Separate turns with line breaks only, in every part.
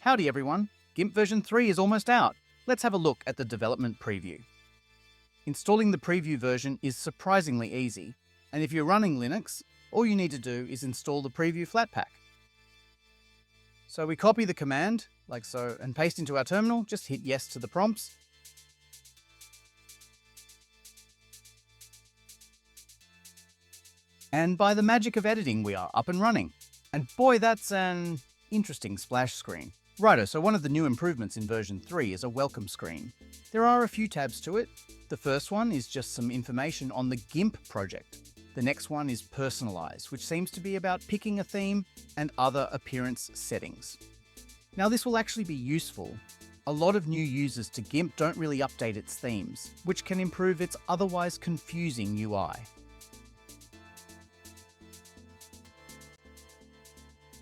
Howdy everyone, Gimp version 3 is almost out. Let's have a look at the development preview. Installing the preview version is surprisingly easy, and if you're running Linux, all you need to do is install the preview Flatpak. So we copy the command, like so, and paste into our terminal, just hit yes to the prompts. And by the magic of editing, we are up and running. And boy, that's an interesting splash screen. Righto, so one of the new improvements in version 3 is a welcome screen. There are a few tabs to it. The first one is just some information on the Gimp project. The next one is personalize, which seems to be about picking a theme and other appearance settings. Now this will actually be useful. A lot of new users to Gimp don't really update its themes, which can improve its otherwise confusing UI.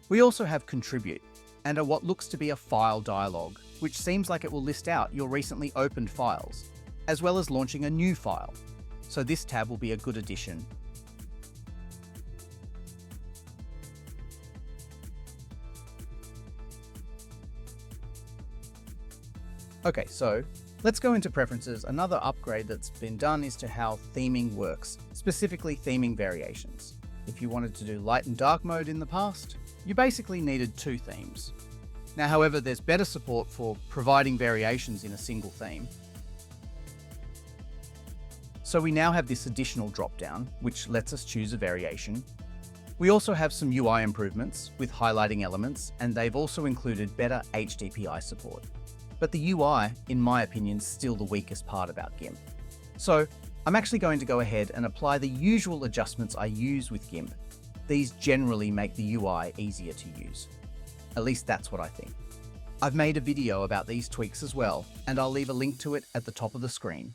We also have Contribute, and what looks to be a file dialog, which seems like it will list out your recently opened files, as well as launching a new file. So this tab will be a good addition. Okay, so let's go into preferences. Another upgrade that's been done is to how theming works, specifically theming variations. If you wanted to do light and dark mode in the past, you basically needed two themes. Now, however, there's better support for providing variations in a single theme. So we now have this additional drop-down, which lets us choose a variation. We also have some UI improvements with highlighting elements, and they've also included better HDPI support. But the UI, in my opinion, is still the weakest part about Gimp. So I'm actually going to go ahead and apply the usual adjustments I use with Gimp. These generally make the UI easier to use. At least that's what I think. I've made a video about these tweaks as well, and I'll leave a link to it at the top of the screen.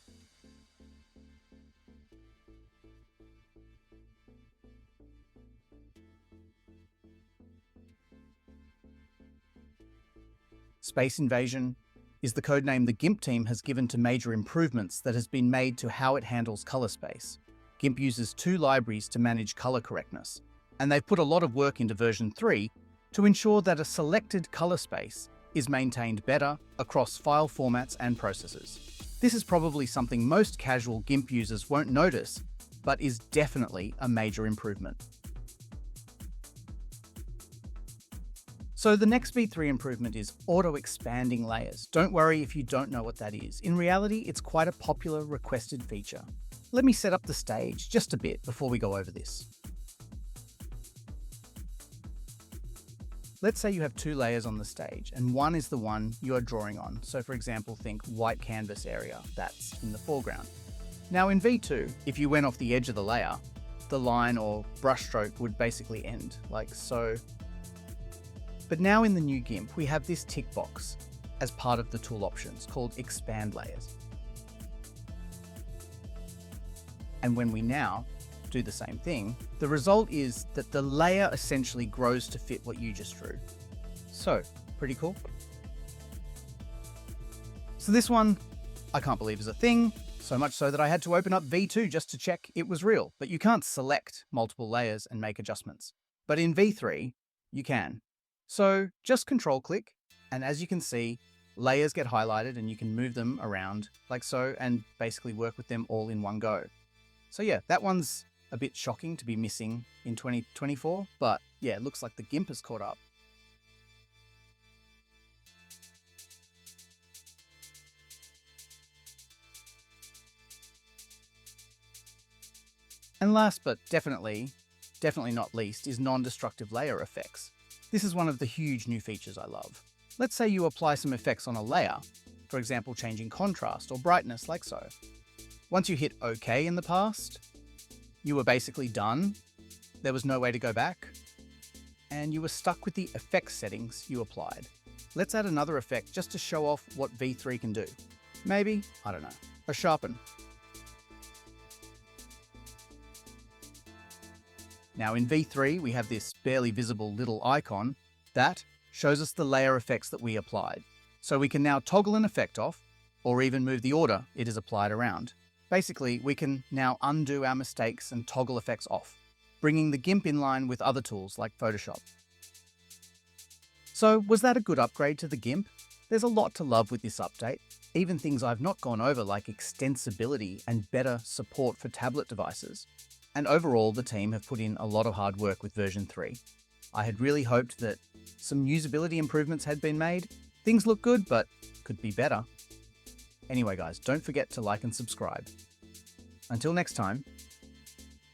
Space Invasion is the codename the Gimp team has given to major improvements that has been made to how it handles color space. Gimp uses two libraries to manage color correctness, and they've put a lot of work into version 3 to ensure that a selected color space is maintained better across file formats and processors. This is probably something most casual Gimp users won't notice, but is definitely a major improvement. So the next V3 improvement is auto-expanding layers. Don't worry if you don't know what that is. In reality, it's quite a popular requested feature. Let me set up the stage just a bit before we go over this. Let's say you have two layers on the stage, and one is the one you are drawing on. So for example, think white canvas area, that's in the foreground. Now in V2, if you went off the edge of the layer, the line or brushstroke would basically end, like so. But now in the new Gimp, we have this tick box as part of the tool options called Expand Layers. And when we now do the same thing, the result is that the layer essentially grows to fit what you just drew. So, pretty cool. So this one, I can't believe is a thing, so much so that I had to open up V2 just to check it was real. But you can't select multiple layers and make adjustments. But in V3, you can. So just control click, and as you can see, layers get highlighted and you can move them around like so and basically work with them all in one go. So yeah, that one's a bit shocking to be missing in 2024, but yeah, it looks like the Gimp has caught up. And last but definitely not least is non-destructive layer effects. This is one of the huge new features I love. Let's say you apply some effects on a layer, for example changing contrast or brightness like so. Once you hit OK in the past, you were basically done, there was no way to go back, and you were stuck with the effects settings you applied. Let's add another effect just to show off what V3 can do. Maybe, I don't know, a sharpen. Now in V3, we have this barely visible little icon that shows us the layer effects that we applied. So we can now toggle an effect off, or even move the order it is applied around. Basically, we can now undo our mistakes and toggle effects off, bringing the Gimp in line with other tools like Photoshop. So was that a good upgrade to the Gimp? There's a lot to love with this update, even things I've not gone over like extensibility and better support for tablet devices. And overall, the team have put in a lot of hard work with version 3. I had really hoped that some usability improvements had been made. Things look good, but could be better. Anyway guys, don't forget to like and subscribe. Until next time,